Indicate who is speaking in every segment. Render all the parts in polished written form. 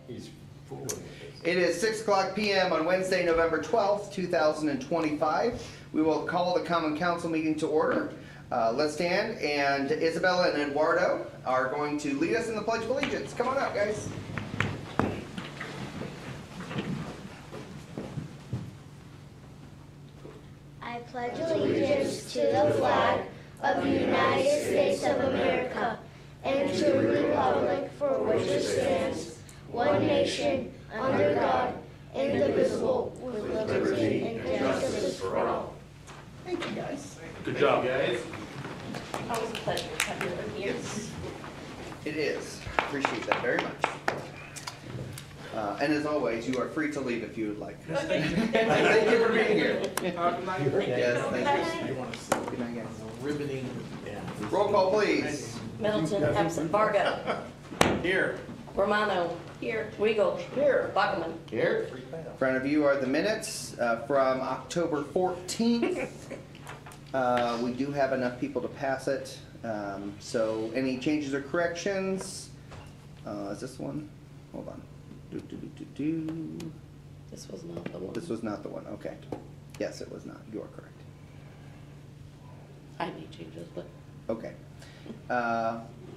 Speaker 1: He's fooling with us.
Speaker 2: It is 6:00 p.m. on Wednesday, November 12th, 2025. We will call the Common Council meeting to order. Let's stand, and Isabella and Eduardo are going to lead us in the Pledge of Allegiance. Come on up, guys.
Speaker 3: I pledge allegiance to the flag of the United States of America and to the republic for which it stands, one nation, under God, indivisible, with liberty and justice for all.
Speaker 2: Thank you, guys.
Speaker 1: Good job, guys.
Speaker 4: Always a pleasure to have you over here.
Speaker 2: It is. Appreciate that very much. And as always, you are free to leave if you would like. Thank you for being here. Yes, thank you.
Speaker 1: You want to see
Speaker 2: Good night, guys.
Speaker 1: riveting? Yeah.
Speaker 2: Roll call, please.
Speaker 4: Middleton, absent. Varga.
Speaker 2: Here.
Speaker 4: Romano. Here. Weigel.
Speaker 2: Here.
Speaker 4: Bachman.
Speaker 1: Here?
Speaker 2: In front of you are the minutes from October 14th. We do have enough people to pass it. So any changes or corrections? Is this one? Hold on.
Speaker 4: This was not the one.
Speaker 2: This was not the one. Okay. Yes, it was not. You are correct.
Speaker 4: I made changes, but
Speaker 2: Okay.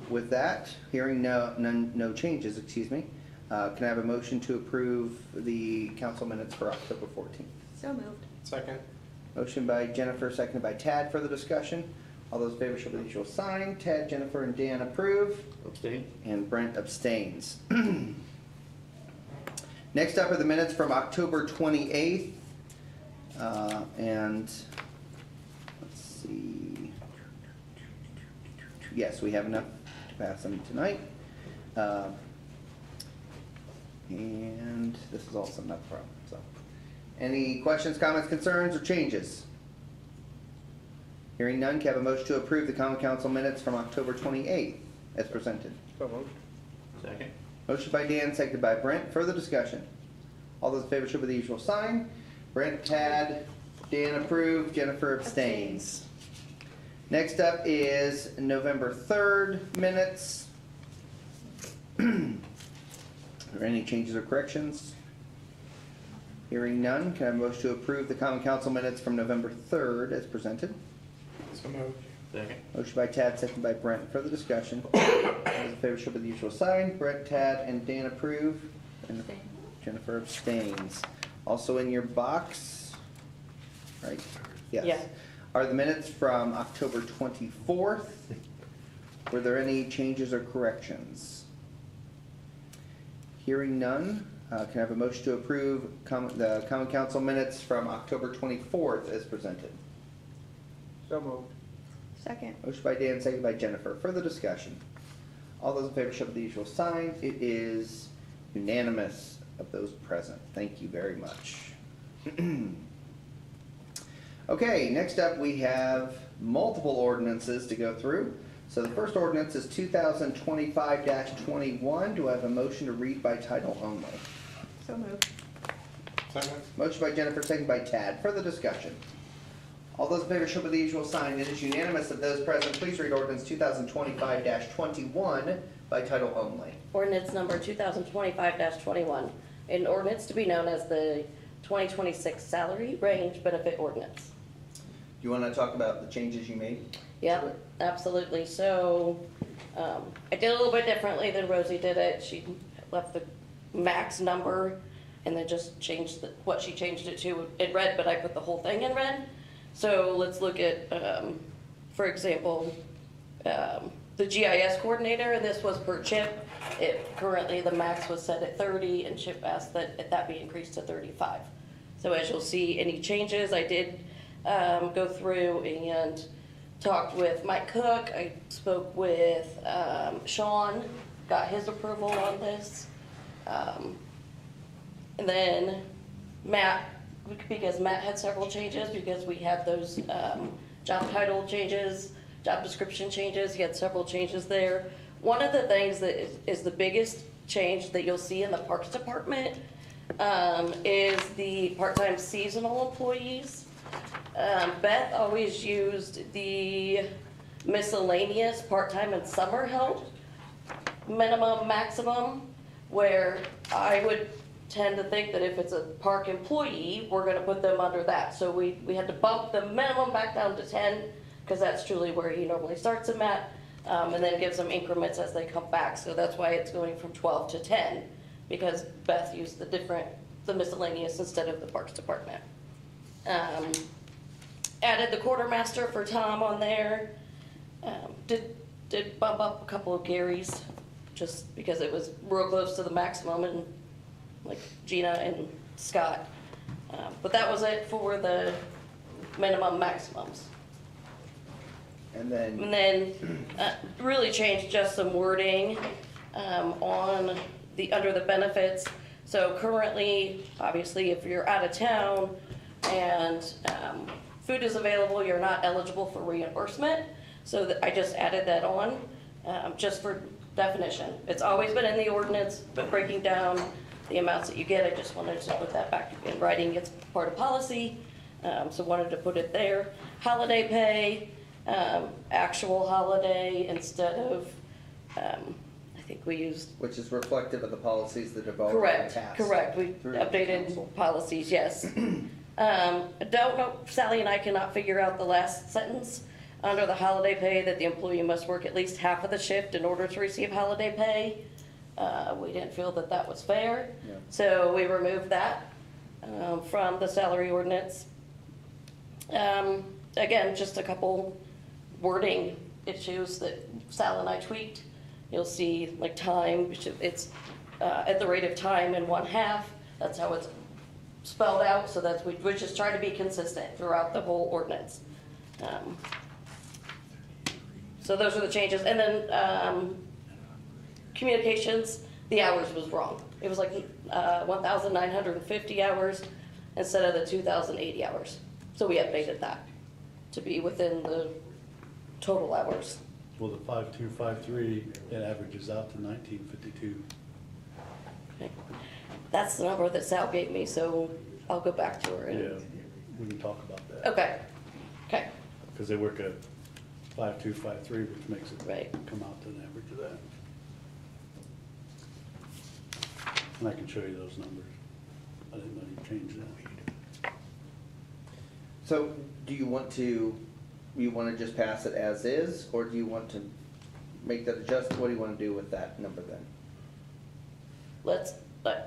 Speaker 2: With that, hearing no changes, excuse me, can I have a motion to approve the council minutes for October 14th?
Speaker 5: So moved.
Speaker 1: Second.
Speaker 2: Motion by Jennifer, seconded by Tad. Further discussion? All those in favor show by the usual sign. Tad, Jennifer, and Dan approve.
Speaker 1: Abstain.
Speaker 2: And Brent abstains. Next up are the minutes from October 28th. And let's see. Yes, we have enough to pass them tonight. And this is also not a problem. So, any questions, comments, concerns, or changes? Hearing none, can I have a motion to approve the Common Council minutes from October 28th as presented?
Speaker 1: Second.
Speaker 2: Motion by Dan, seconded by Brent. Further discussion? All those in favor show by the usual sign. Brent, Tad, Dan approved, Jennifer abstains. Next up is November 3rd minutes. Are there any changes or corrections? Hearing none, can I have a motion to approve the Common Council minutes from November 3rd as presented?
Speaker 1: So moved. Second.
Speaker 2: Motion by Tad, seconded by Brent. Further discussion? All those in favor show by the usual sign. Brent, Tad, and Dan approve. And Jennifer abstains. Also in your box, right? Yes.
Speaker 4: Yeah.
Speaker 2: Are the minutes from October 24th? Were there any changes or corrections? Hearing none, can I have a motion to approve the Common Council minutes from October 24th as presented?
Speaker 1: So moved.
Speaker 5: Second.
Speaker 2: Motion by Dan, seconded by Jennifer. Further discussion? All those in favor show by the usual sign. It is unanimous of those present. Thank you very much. Okay, next up we have multiple ordinances to go through. So the first ordinance is 2025-21. Do I have a motion to read by title only?
Speaker 5: So moved.
Speaker 1: Second.
Speaker 2: Motion by Jennifer, seconded by Tad. Further discussion? All those in favor show by the usual sign. It is unanimous of those present. Please read ordinance 2025-21 by title only.
Speaker 4: ordinance number 2025-21, an ordinance to be known as the 2026 salary range benefit ordinance.
Speaker 2: Do you want to talk about the changes you made?
Speaker 4: Yep, absolutely. So, I did a little bit differently than Rosie did it. She left the max number and then just changed what she changed it to in red, but I put the whole thing in red. So let's look at, for example, the GIS coordinator, and this was per Chip. Currently the max was set at 30 and Chip asked that be increased to 35. So as you'll see, any changes, I did go through and talked with Mike Cook. I spoke with Sean, got his approval on this. And then Matt, because Matt had several changes because we had those job title changes, job description changes. He had several changes there. One of the things that is the biggest change that you'll see in the Parks Department is the part-time seasonal employees. Beth always used the miscellaneous part-time and summer help, minimum, maximum. where I would tend to think that if it's a park employee, we're gonna put them under that. So we had to bump the minimum back down to 10, because that's truly where he normally starts them at, and then gives them increments as they come back. So that's why it's going from 12 to 10, because Beth used the miscellaneous instead of the Parks Department. Added the quartermaster for Tom on there. Did bump up a couple of Gary's, just because it was real close to the maximum, and like Gina and Scott. But that was it for the minimum maximums.
Speaker 2: And then,
Speaker 4: And then really changed just some wording on under the benefits. So currently, obviously, if you're out of town and food is available, you're not eligible for reimbursement. So that I just added that on, just for definition. It's always been in the ordinance, but breaking down the amounts that you get, I just wanted to put that back in writing. It's part of policy, so wanted to put it there. Holiday pay, actual holiday instead of, I think we used,
Speaker 2: which is reflective of the policies that have already been passed.
Speaker 4: correct, we
Speaker 2: through the
Speaker 4: updated
Speaker 2: council.
Speaker 4: policies, yes. I don't know, Sally and I cannot figure out the last sentence. Under the holiday pay, that the employee must work at least half of the shift in order to receive holiday pay. We didn't feel that that was fair,
Speaker 2: Yeah.
Speaker 4: so we removed that from the salary ordinance. Again, just a couple wording issues that Sal and I tweaked. You'll see like time, it's at the rate of time in 1/2. That's how it's spelled out, so that's, we just try to be consistent throughout the whole ordinance. So those are the changes. And then communications, the hours was wrong. It was like 1,950 hours instead of the 2,080 hours. So we updated that to be within the total hours.
Speaker 6: Well, the 5253, it averages out to 1952.
Speaker 4: Okay. That's the number that Sal gave me, so I'll go back to her.
Speaker 6: Yeah,
Speaker 4: And,
Speaker 6: we can talk about that.
Speaker 4: okay, okay,
Speaker 6: Because they work at 5253, which makes it
Speaker 4: Right.
Speaker 6: come out to an average of that. And I can show you those numbers. I didn't know you changed that.
Speaker 2: So, do you want to just pass it as is, or do you want to make that adjustment? What do you want to do with that number then?
Speaker 4: let's,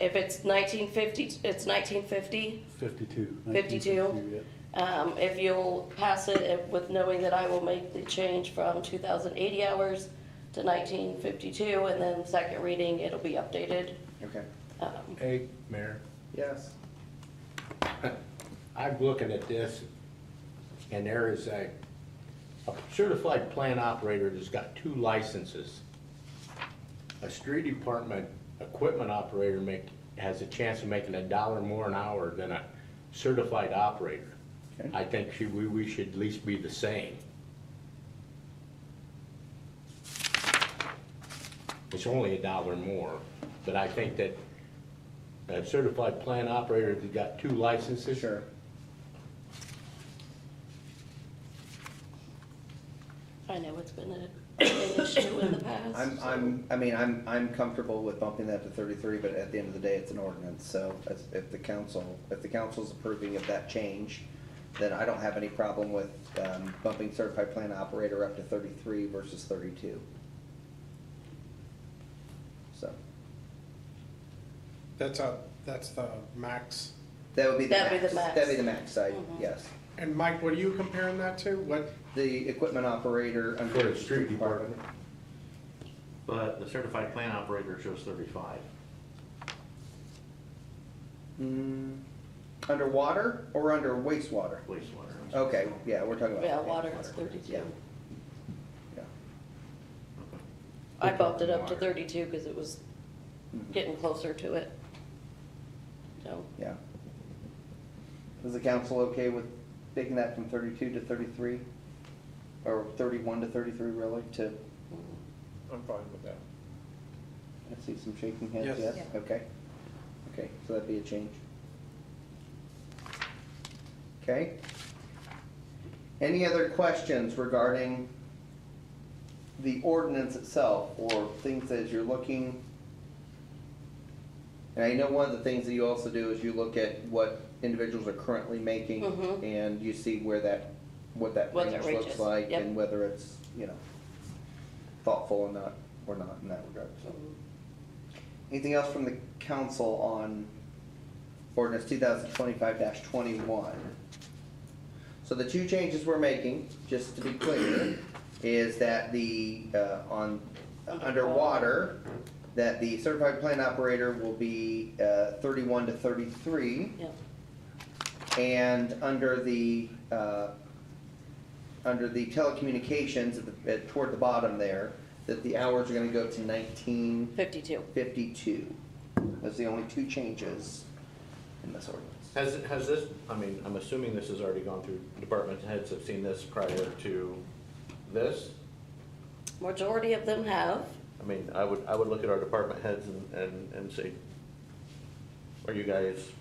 Speaker 4: if it's 1950, it's 1950.
Speaker 6: 52.
Speaker 4: 52?
Speaker 6: 1952, yeah.
Speaker 4: If you'll pass it with knowing that I will make the change from 2,080 hours to 1952, and then second reading, it'll be updated.
Speaker 2: Okay.
Speaker 1: Hey, Mayor,
Speaker 2: Yes.
Speaker 1: I'm looking at this, and there is a certified plant operator that's got 2 licenses. A street department equipment operator has a chance of making $1 more an hour than a certified operator.
Speaker 2: Okay.
Speaker 1: I think we should at least be the same. It's only $1 more, but I think that a certified plant operator that's got 2 licenses.
Speaker 2: Sure.
Speaker 4: I know it's been an issue in the past.
Speaker 2: I'm comfortable with bumping that to 33, but at the end of the day, it's an ordinance, so if the council's approving of that change, then I don't have any problem with bumping certified plant operator up to 33 versus 32. So,
Speaker 7: That's the max.
Speaker 2: that would be the max.
Speaker 4: That'd be the max.
Speaker 2: That'd be the max side,
Speaker 4: Mhm.
Speaker 2: yes.
Speaker 7: And Mike, what are you comparing that to? What,
Speaker 2: The equipment operator under
Speaker 1: For the street department.
Speaker 8: But the certified plant operator shows 35.
Speaker 2: Under water or under wastewater?
Speaker 8: Wastewater.
Speaker 2: Okay, yeah, we're talking about.
Speaker 4: Yeah, water is 32.
Speaker 2: Yeah. Yeah.
Speaker 4: I bumped it up to 32 because it was
Speaker 2: Mhm.
Speaker 4: getting closer to it. So,
Speaker 2: Yeah. Is the council okay with taking that from 32 to 33? Or 31 to 33, really, to,
Speaker 7: I'm fine with that.
Speaker 2: I see some shaking heads,
Speaker 7: Yes.
Speaker 2: yes? Okay. Okay, so that'd be a change. Okay. Any other questions regarding the ordinance itself, or things as you're looking And I know one of the things that you also do is you look at what individuals are currently making,
Speaker 4: Mhm.
Speaker 2: and you see where that, what that
Speaker 4: What
Speaker 2: range
Speaker 4: that range
Speaker 2: looks
Speaker 4: is,
Speaker 2: like,
Speaker 4: yep.
Speaker 2: and whether it's, thoughtful or not in that regard, so. Anything else from the council on ordinance 2025-21? So the two changes we're making, just to be clear, is that the, under water, that the certified plant operator will be 31 to 33,
Speaker 4: Yep.
Speaker 2: and under the telecommunications toward the bottom there, that the hours are gonna go to 19:52.
Speaker 4: 52.
Speaker 2: Those are the only two changes in this ordinance.
Speaker 8: Has this, I mean, I'm assuming this has already gone through, department heads have seen this prior to this?
Speaker 4: Majority of them have.
Speaker 8: I mean, I would look at our department heads and say, are you guys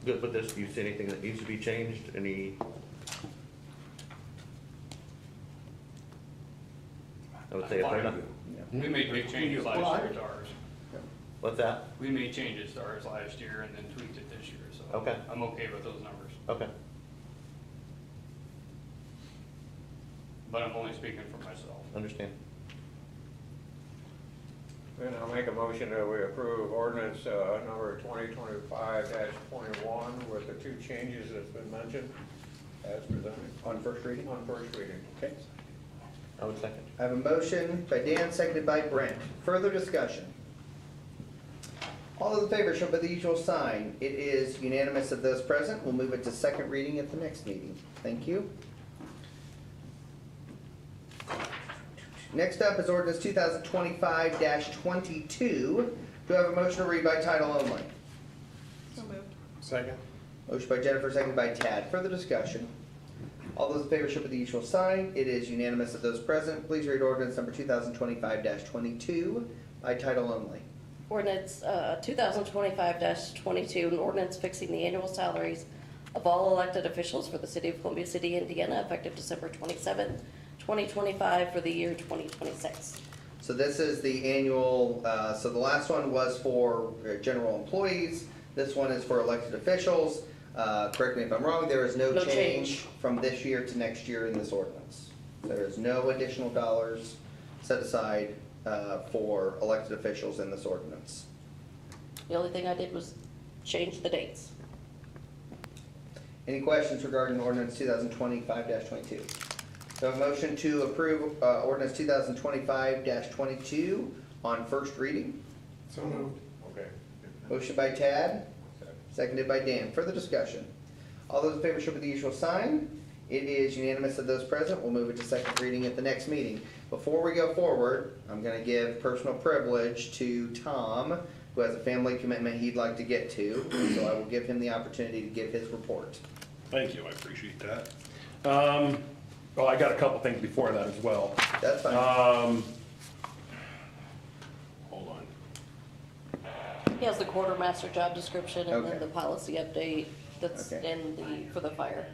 Speaker 8: good with this? Do you see anything that needs to be changed? Any? I would say if they're not,
Speaker 9: We made big changes last
Speaker 1: Well,
Speaker 9: year to ours.
Speaker 8: what's that?
Speaker 9: We made changes to ours last year and then tweaked it this year, so.
Speaker 8: Okay.
Speaker 9: I'm okay with those numbers,
Speaker 8: Okay.
Speaker 9: but I'm only speaking for myself.
Speaker 8: Understand.
Speaker 10: Then I'll make a motion that we approve ordinance number 2025-21 with the two changes that's been mentioned as presented.
Speaker 2: On first reading?
Speaker 10: On first reading.
Speaker 2: Okay.
Speaker 8: I would second.
Speaker 2: I have a motion by Dan, seconded by Brent. Further discussion? All those in favor show by the usual sign. It is unanimous of those present. We'll move it to second reading at the next meeting. Thank you. Next up is ordinance 2025-22. Do I have a motion to read by title only?
Speaker 5: So moved.
Speaker 7: Second?
Speaker 2: Motion by Jennifer, seconded by Tad. Further discussion? All those in favor show by the usual sign. It is unanimous of those present. Please read ordinance number 2025-22 by title only.
Speaker 4: Ordinance 2025-22, an ordinance fixing the annual salaries of all elected officials for the city of Columbia City, Indiana, effective December 27th, 2025 for the year 2026.
Speaker 2: So this is the annual, so the last one was for general employees. This one is for elected officials. Correct me if I'm wrong, there is no
Speaker 4: No
Speaker 2: change
Speaker 4: change.
Speaker 2: from this year to next year in this ordinance. There is no additional dollars set aside for elected officials in this ordinance.
Speaker 4: The only thing I did was change the dates.
Speaker 2: Any questions regarding ordinance 2025-22? So a motion to approve ordinance 2025-22 on first reading.
Speaker 7: So moved.
Speaker 10: Okay.
Speaker 2: Motion by Tad, seconded by Dan. Further discussion? All those in favor show by the usual sign. It is unanimous of those present. We'll move it to second reading at the next meeting. Before we go forward, I'm gonna give personal privilege to Tom, who has a family commitment he'd like to get to. So I will give him the opportunity to give his report.
Speaker 11: Thank you, I appreciate that. Well, I got a couple things before that as well.
Speaker 2: That's fine.
Speaker 11: Hold on.
Speaker 4: He has the quartermaster job description and
Speaker 2: Okay.
Speaker 4: then the policy update that's
Speaker 2: Okay.
Speaker 4: for the fire.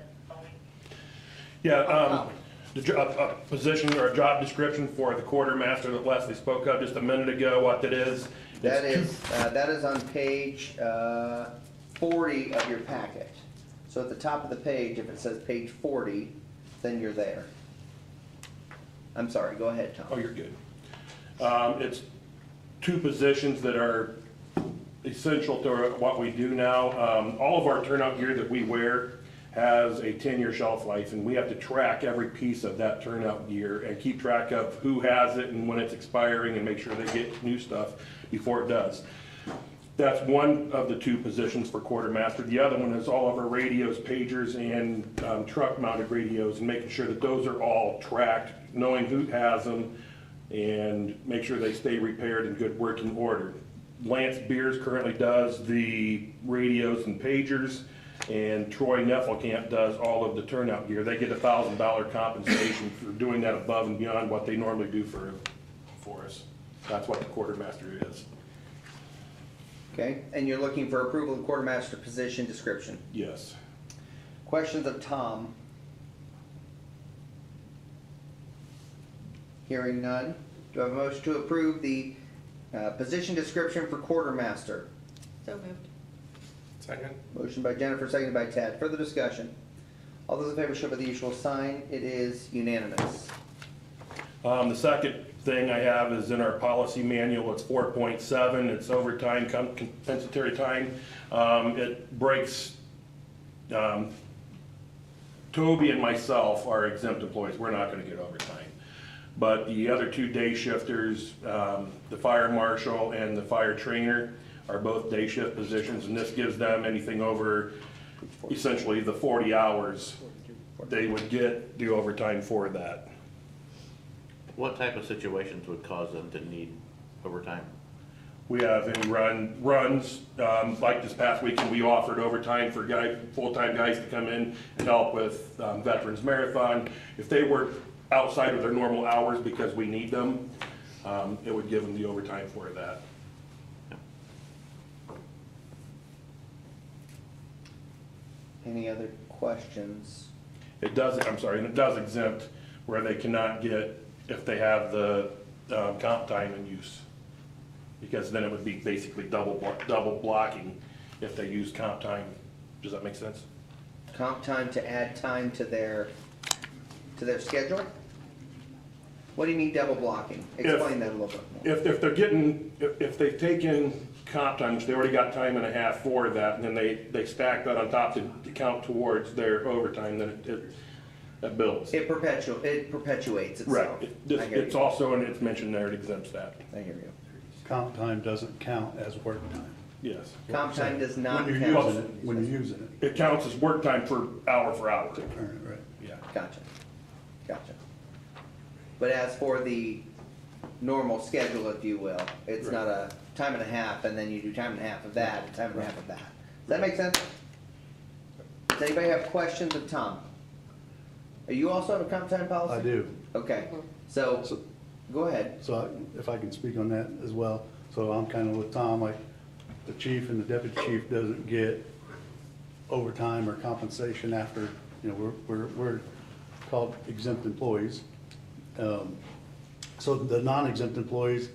Speaker 11: Yeah, a position or a job description for the quartermaster that Leslie spoke of just a minute ago, what that is.
Speaker 2: That
Speaker 11: It's
Speaker 2: is on page 40 of your packet. So at the top of the page, if it says page 40, then you're there. I'm sorry, go ahead, Tom.
Speaker 11: Oh, you're good. It's two positions that are essential to what we do now. All of our turnout gear that we wear has a 10-year shelf life, and we have to track every piece of that turnout gear and keep track of who has it and when it's expiring and make sure they get new stuff before it does. That's one of the two positions for quartermaster. The other one is all of our radios, pagers, and truck-mounted radios, and making sure that those are all tracked, knowing who has them, and make sure they stay repaired in good working order. Lance Beers currently does the radios and pagers, and Troy Neffelkamp does all of the turnout gear. They get $1,000 compensation for doing that above and beyond what they normally do for us. That's what the quartermaster is.
Speaker 2: Okay, and you're looking for approval of the quartermaster position description.
Speaker 11: Yes.
Speaker 2: Questions of Tom? Hearing none. Do I have a motion to approve the Position description for quartermaster.
Speaker 5: So moved.
Speaker 7: Second?
Speaker 2: Motion by Jennifer, seconded by Tad. Further discussion. All those in favor show by the usual sign. It is unanimous.
Speaker 11: The second thing I have is in our policy manual, it's 4.7, it's overtime, compensatory time. It breaks, Toby and myself are exempt employees, we're not gonna get overtime. But the other two day shifters, the fire marshal and the fire trainer are both day shift positions, and this gives them anything over essentially the 40 hours. They would get the overtime for that.
Speaker 8: What type of situations would cause them to need overtime?
Speaker 11: We have any runs, like this past weekend, we offered overtime for full-time guys to come in and help with Veterans Marathon. If they were outside of their normal hours because we need them, it would give them the overtime for that.
Speaker 2: Any other questions?
Speaker 11: It does, I'm sorry, and it does exempt where they cannot get, if they have the comp time in use. Because then it would be basically double blocking if they use comp time. Does that make sense?
Speaker 2: Comp time to add time to their schedule? What do you mean double blocking? Explain that a little bit more.
Speaker 11: If they're getting, if they've taken comp time, which they already got time and a half for that, and then they stack that on top to count towards their overtime, then it builds.
Speaker 2: It perpetuates itself.
Speaker 11: Right. It's
Speaker 2: you.
Speaker 11: also, and it's mentioned there, it exempts that.
Speaker 2: I hear you.
Speaker 6: Comp time doesn't count as work time.
Speaker 11: Yes.
Speaker 2: Comp time does not
Speaker 6: When you're
Speaker 2: count.
Speaker 6: using it, when you're using it.
Speaker 11: It counts as work time for hour.
Speaker 6: Earn it, right.
Speaker 11: Yeah.
Speaker 2: Gotcha. But as for the normal schedule, if you will, it's
Speaker 11: Right.
Speaker 2: not a time and a half, and then you do time and a half of that, and time and a half of that. Does that make sense? Does anybody have questions of Tom? Are you also have a comp time policy?
Speaker 6: I do.
Speaker 2: Okay, so,
Speaker 6: So-
Speaker 2: go ahead.
Speaker 6: So if I can speak on that as well. So I'm kind of with Tom, like the chief and the deputy chief doesn't get overtime or compensation after, you know, we're called exempt employees. So the non-exempt employees,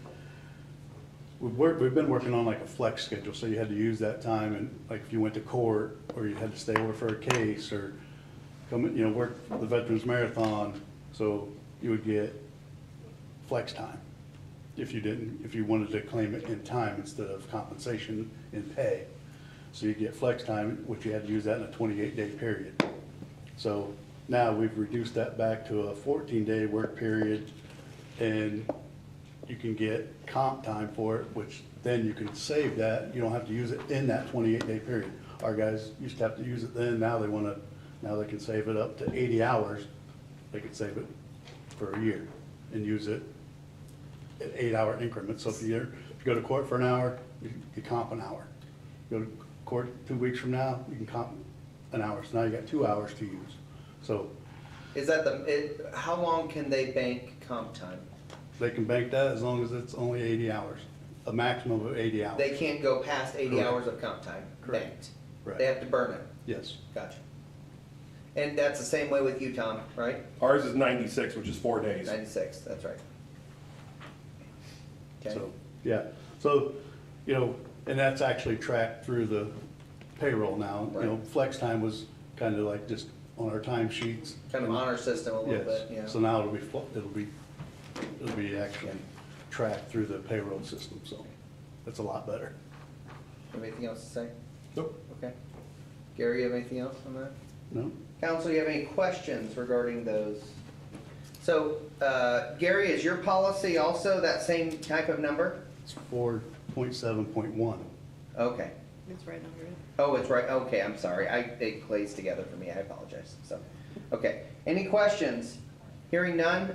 Speaker 6: we've been working on like a flex schedule, so you had to use that time, and like if you went to court, or you had to stay over for a case, or come, you know, work for the Veterans Marathon, so you would get flex time if you wanted to claim it in time instead of compensation in pay. So you get flex time, which you had to use that in a 28-day period. So now we've reduced that back to a 14-day work period, and you can get comp time for it, which then you can save that. You don't have to use it in that 28-day period. Our guys used to have to use it then, now they can save it up to 80 hours. They could save it for a year and use it at 8-hour increments. So if you go to court for an hour, you comp an hour. Go to court 2 weeks from now, you can comp an hour. So now you got 2 hours to use. So
Speaker 2: Is that how long can they bank comp time?
Speaker 6: they can bank that as long as it's only 80 hours, a maximum of 80 hours.
Speaker 2: They can't go past 80
Speaker 6: Correct.
Speaker 2: hours of comp time
Speaker 6: Correct.
Speaker 2: banked.
Speaker 6: Right.
Speaker 2: They have to burn it.
Speaker 6: Yes.
Speaker 2: Gotcha. And that's the same way with you, Tom, right?
Speaker 11: Ours is 96, which is 4 days.
Speaker 2: 96, that's right. Okay.
Speaker 6: So, yeah, so, you know, and that's actually tracked through the payroll now. You know,
Speaker 2: Right.
Speaker 6: flex time was kind of like just on our time sheets.
Speaker 2: Kind of honor system a little
Speaker 6: Yes,
Speaker 2: bit, yeah.
Speaker 6: so now it'll be actually tracked through the payroll system, so that's a lot better.
Speaker 2: Anything else to say?
Speaker 11: Nope.
Speaker 2: Okay. Gary, you have anything else on that?
Speaker 6: No?
Speaker 2: Council, you have any questions regarding those? So, Gary, is your policy also that same type of number?
Speaker 6: It's 4.7.1.
Speaker 2: Okay.
Speaker 5: It's right under it.
Speaker 2: Oh, it's right, okay, I'm sorry, it plays together for me, I apologize, so, okay. Any questions? Hearing none,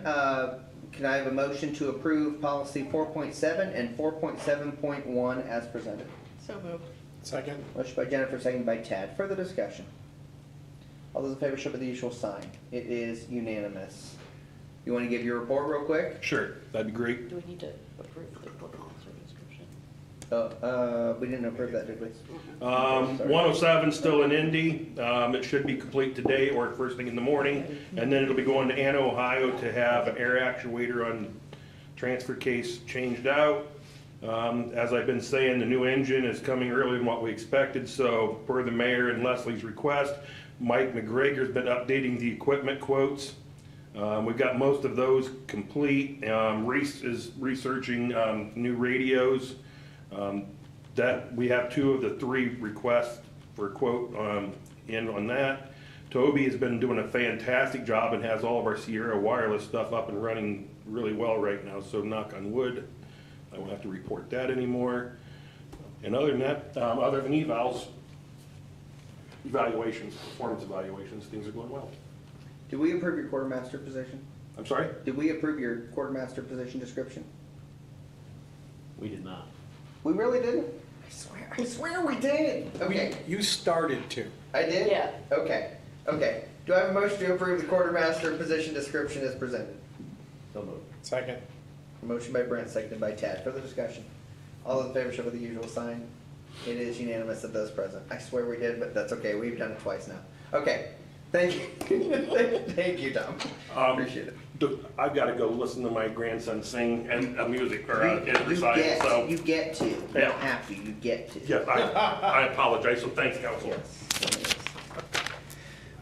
Speaker 2: can I have a motion to approve policy 4.7 and 4.7.1 as presented?
Speaker 5: So moved.
Speaker 7: Second?
Speaker 2: Motion by Jennifer, seconded by Tad. Further discussion? All those in favor show by the usual sign. It is unanimous. You want to give your report real quick?
Speaker 11: Sure, that'd be great.
Speaker 4: Do we need to approve the report officer description?
Speaker 2: We didn't approve that, did we?
Speaker 11: 107 still in Indy. It should be complete today or first thing in the morning. And then it'll be going to Anna, Ohio to have an air actuator on transfer case changed out. As I've been saying, the new engine is coming earlier than what we expected, so per the mayor and Leslie's request, Mike McGregor's been updating the equipment quotes. We've got most of those complete. Reese is researching new radios. That we have 2 of the 3 requests for a quote in on that. Toby has been doing a fantastic job and has all of our Sierra wireless stuff up and running really well right now, so knock on wood, I won't have to report that anymore. And other than that, other than evaluations, performance evaluations, things are going well.
Speaker 2: Did we approve your quartermaster position?
Speaker 11: I'm sorry?
Speaker 2: Did we approve your quartermaster position description?
Speaker 1: We did not.
Speaker 2: We really didn't? I swear we did. Okay,
Speaker 7: You started to.
Speaker 2: I did?
Speaker 4: Yeah.
Speaker 2: Okay, okay. Do I have a motion to approve the quartermaster position description as presented?
Speaker 1: So moved.
Speaker 7: Second.
Speaker 2: Motion by Brent, seconded by Tad. Further discussion? All those in favor show by the usual sign. It is unanimous of those present. I swear we did, but that's okay. We've done it twice now. Okay, thank you. Thank you, Tom. Appreciate it.
Speaker 11: I've got to go listen to my grandson sing and music or
Speaker 2: You
Speaker 11: recital, so.
Speaker 2: you get to. You
Speaker 11: Yeah.
Speaker 2: don't have to, you get to.
Speaker 11: Yes, I apologize, so thanks, council.
Speaker 2: Yes.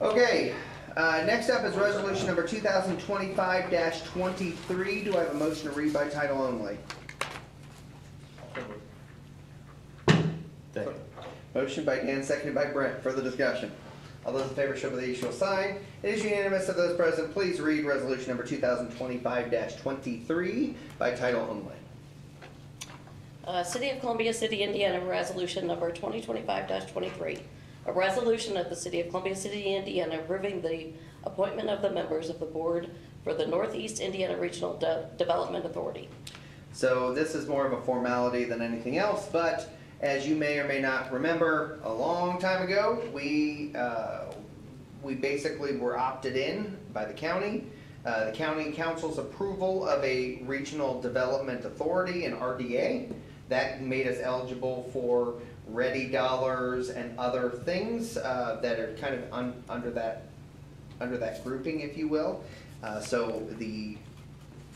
Speaker 2: Okay, next up is resolution number 2025-23. Do I have a motion to read by title only?
Speaker 1: Second.
Speaker 2: Motion by Dan, seconded by Brent. Further discussion? All those in favor show by the usual sign. It is unanimous of those present. Please read resolution number 2025-23 by title only.
Speaker 4: City of Columbia City, Indiana, resolution number 2025-23. A resolution of the City of Columbia City, Indiana, approving the appointment of the members of the board for the Northeast Indiana Regional Development Authority.
Speaker 2: So this is more of a formality than anything else, but as you may or may not remember, a long time ago, we basically were opted in by the county. The county council's approval of a regional development authority, an RDA, that made us eligible for ready dollars and other things that are kind of under that grouping, if you will. So the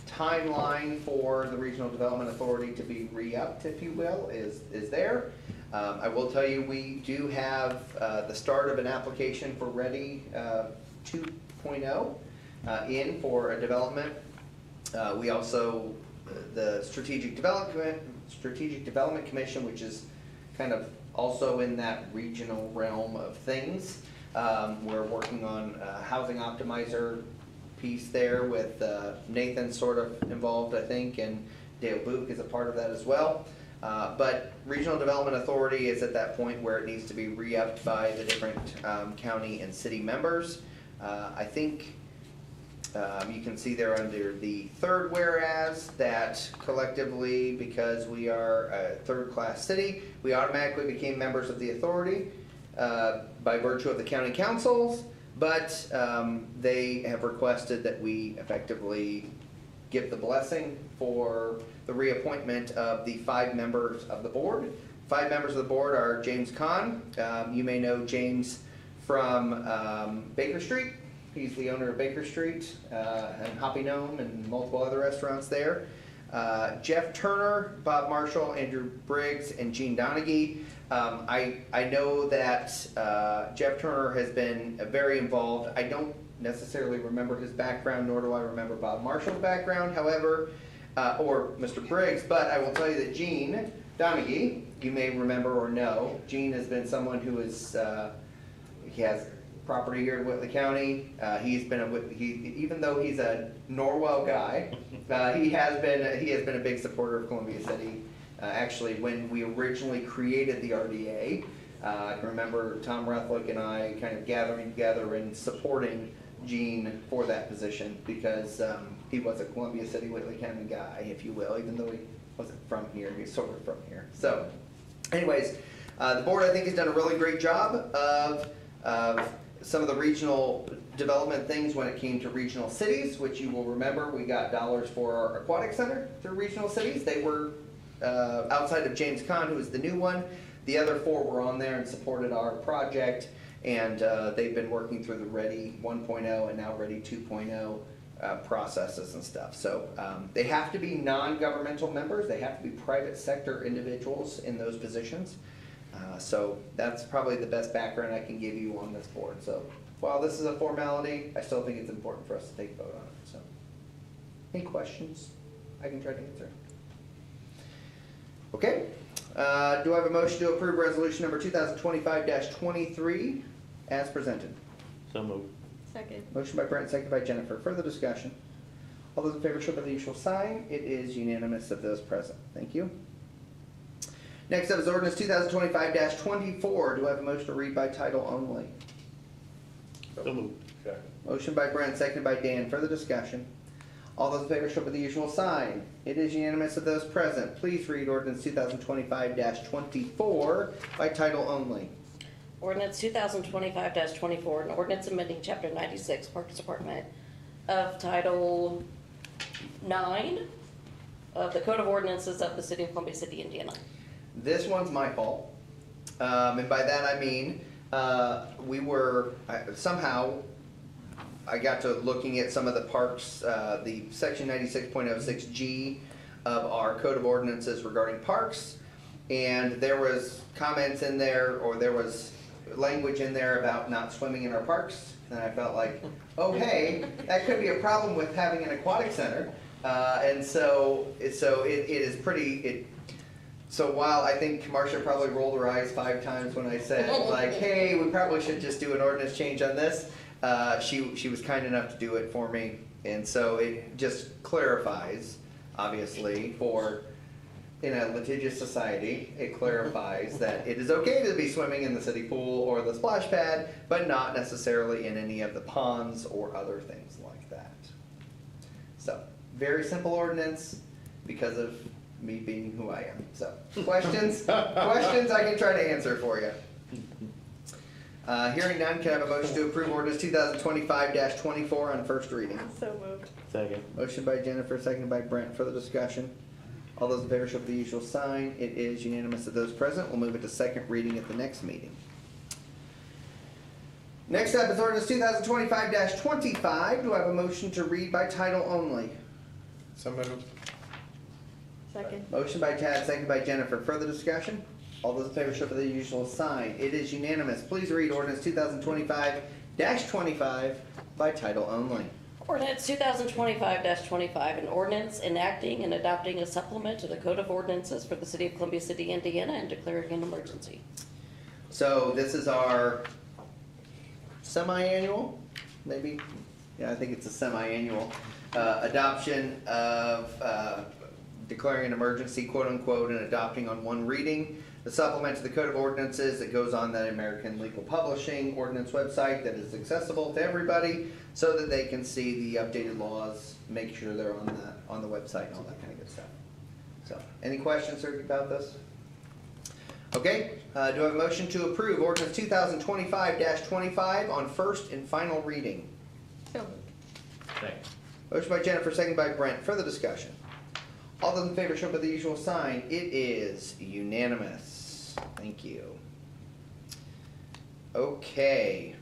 Speaker 2: timeline for the Regional Development Authority to be re-upped, if you will, is there. I will tell you, we do have the start of an application for Ready 2.0 in for a development. We also, the Strategic Development Commission, which is kind of also in that regional realm of things. We're working on a housing optimizer piece there with Nathan sort of involved, I think, and Dale Book is a part of that as well. But Regional Development Authority is at that point where it needs to be re-upped by the different county and city members. I think you can see there under the third whereas that collectively, because we are a third-class city, we automatically became members of the authority by virtue of the county councils. But they have requested that we effectively give the blessing for the reappointment of the 5 members of the board. 5 members of the board are James Kahn. You may know James from Baker Street. He's the owner of Baker Street and Hoppy Gnome and multiple other restaurants there. Jeff Turner, Bob Marshall, Andrew Briggs, and Gene Donaghy. I know that Jeff Turner has been very involved. I don't necessarily remember his background, nor do I remember Bob Marshall's background, however, or Mr. Briggs, but I will tell you that Gene Donaghy, you may remember or know, Gene has been someone who is, he has property here in Whitley County. He's been even though he's a Norwell guy, he has been a big supporter of Columbia City. Actually, when we originally created the RDA, I can remember Tom Ruthlick and I kind of gathering together and supporting Gene for that position because he was a Columbia City, Whitley County guy, if you will, even though he wasn't from here, he's sort of from here. So, anyways, the board I think has done a really great job of some of the regional development things when it came to regional cities, which you will remember we got dollars for our aquatic center through regional cities. They were outside of James Kahn, who is the new one. The other 4 were on there and supported our project, and they've been working through the Ready 1.0 and now Ready 2.0 processes and stuff. So they have to be non-governmental members. They have to be private sector individuals in those positions. So that's probably the best background I can give you on this board. So while this is a formality, I still think it's important for us to take a vote on it. So any questions I can try to answer? Okay. Do I have a motion to approve resolution number 2025-23 as presented?
Speaker 8: So moved.
Speaker 5: Second.
Speaker 2: Motion by Brent, seconded by Jennifer. Further discussion? All those in favor show by the usual sign. It is unanimous of those present. Thank you. Next up is ordinance 2025-24. Do I have a motion to read by title only?
Speaker 8: So moved.
Speaker 10: Second.
Speaker 2: Motion by Brent, seconded by Dan. Further discussion? All those in favor show by the usual sign. It is unanimous of those present. Please read ordinance 2025-24 by title only.
Speaker 4: Ordinance 2025-24, an ordinance amending Chapter 96, Parks Department of Title 9 of the Code of Ordinances of the City of Columbia City, Indiana.
Speaker 2: This one's my fault. And by that I mean, somehow I got to looking at some of the parks, the section 96.06G of our Code of Ordinances regarding parks. And there was comments in there, or there was language in there about not swimming in our parks. And I felt like, oh hey, that could be a problem with having an aquatic center. And so it is pretty, so while I think Marcia probably rolled her eyes 5 times when I said like, hey, we probably should just do an ordinance change on this, she was kind enough to do it for me. And so it just clarifies, obviously, in a litigious society, it clarifies that it is okay to be swimming in the city pool or the splash pad, but not necessarily in any of the ponds or other things like that. So, very simple ordinance because of me being who I am. So, questions? Questions I can try to answer for you. Hearing none, can I have a motion to approve ordinance 2025-24 on first reading?
Speaker 5: So moved.
Speaker 8: Second.
Speaker 2: Motion by Jennifer, seconded by Brent. Further discussion? All those in favor show the usual sign. It is unanimous of those present. We'll move it to second reading at the next meeting. Next up is ordinance 2025-25. Do I have a motion to read by title only?
Speaker 7: So moved.
Speaker 5: Second.
Speaker 2: Motion by Tad, seconded by Jennifer. Further discussion? All those in favor show the usual sign. It is unanimous. Please read ordinance 2025-25 by title only.
Speaker 4: Ordinance 2025-25, an ordinance enacting and adopting a supplement to the Code of Ordinances for the City of Columbia City, Indiana, and declaring an emergency.
Speaker 2: So this is our semi-annual, maybe? Yeah, I think it's a semi-annual adoption of declaring an emergency, quote unquote, and adopting on one reading. The supplement to the Code of Ordinances that goes on that American Legal Publishing ordinance website that is accessible to everybody so that they can see the updated laws, make sure they're on the website and all that kind of good stuff. So, any questions sir, about this? Okay, do I have a motion to approve ordinance 2025-25 on first and final reading?
Speaker 5: So moved.
Speaker 8: Second.
Speaker 2: Motion by Jennifer, second by Brent. Further discussion? All those in favor show by the usual sign. It is unanimous. Thank you. Okay.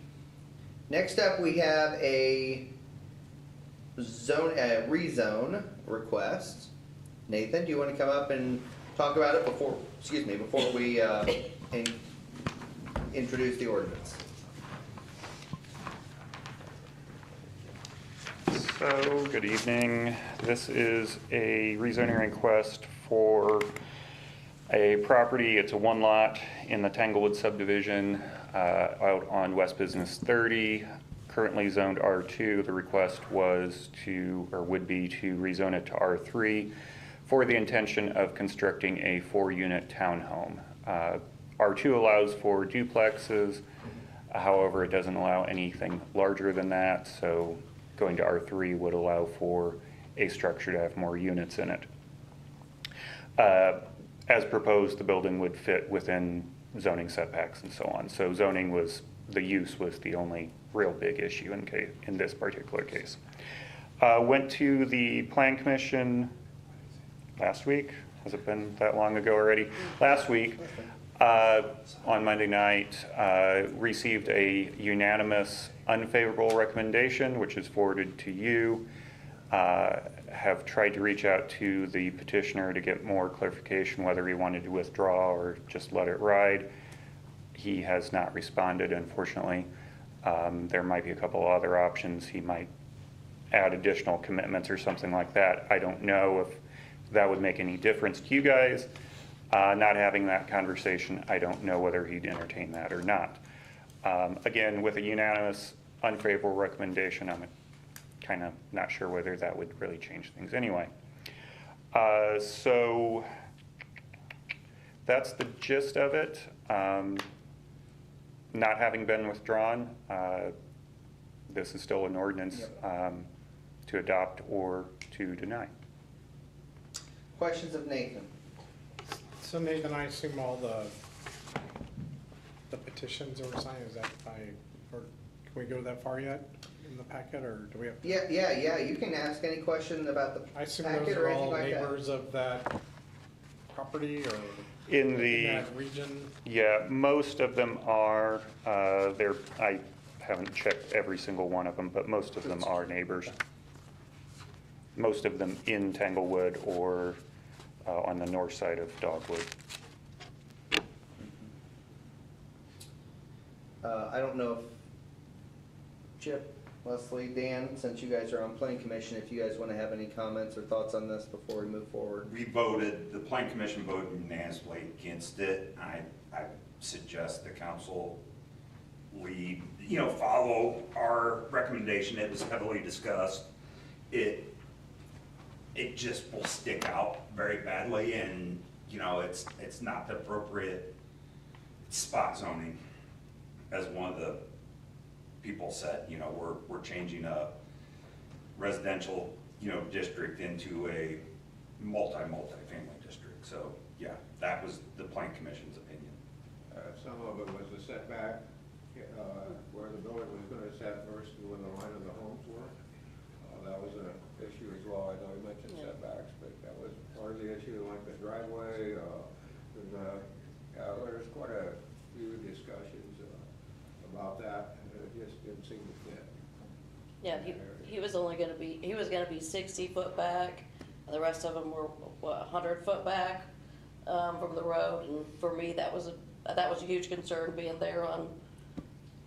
Speaker 2: Next up, we have a rezone request. Nathan, do you want to come up and talk about it before we introduce the ordinance?
Speaker 12: So, good evening. This is a rezoning request for a property. It's a one lot in the Tanglewood subdivision out on West Business 30, currently zoned R2. The request was would be to rezone it to R3 for the intention of constructing a 4-unit townhome. R2 allows for duplexes, however, it doesn't allow anything larger than that, so going to R3 would allow for a structure to have more units in it. As proposed, the building would fit within zoning setbacks and so on. So zoning the use was the only real big issue in this particular case. Went to the Plan Commission last week. Has it been that long ago already? Last week, on Monday night, received a unanimous unfavorable recommendation, which is forwarded to you. Have tried to reach out to the petitioner to get more clarification whether he wanted to withdraw or just let it ride. He has not responded, unfortunately. There might be a couple other options. He might add additional commitments or something like that. I don't know if that would make any difference to you guys. Not having that conversation, I don't know whether he'd entertain that or not. Again, with a unanimous unfavorable recommendation, I'm kind of not sure whether that would really change things anyway. So that's the gist of it. Not having been withdrawn, this is still an ordinance to adopt or to deny.
Speaker 2: Questions of Nathan?
Speaker 7: So Nathan, I assume all the petitions that were signed, is that by, or can we go that far yet in the packet, or do we have?
Speaker 2: Yeah, you can ask any question about the
Speaker 7: I assume those
Speaker 2: packet
Speaker 7: are
Speaker 2: or anything
Speaker 7: all
Speaker 2: like that.
Speaker 7: neighbors of that property or
Speaker 12: In
Speaker 7: in
Speaker 12: the,
Speaker 7: that region?
Speaker 12: yeah, most of them are, I haven't checked every single one of them, but most of them are neighbors. Most of them in Tanglewood or on the north side of Dogwood.
Speaker 2: I don't know if Chip, Leslie, Dan, since you guys are on Planning Commission, if you guys want to have any comments or thoughts on this before we move forward.
Speaker 13: We voted, the Planning Commission voted unanimously against it. I suggest the council lead, follow our recommendation. It was heavily discussed. It just will stick out very badly, and, it's not the appropriate spot zoning. As one of the people said, we're changing a residential, district into a multi-family district. So, yeah, that was the Planning Commission's opinion.
Speaker 10: Some of it was a setback, where the building was gonna set versus where the line of the homes were. That was an issue as well. I know you mentioned setbacks, but that was part of the issue, like the driveway, there's quite a few discussions about that, and it just didn't seem to fit.
Speaker 4: Yeah, he was only gonna be, 60 foot back, and the rest of them were, 100 foot back, from the road, and for me, that was a huge concern, being there on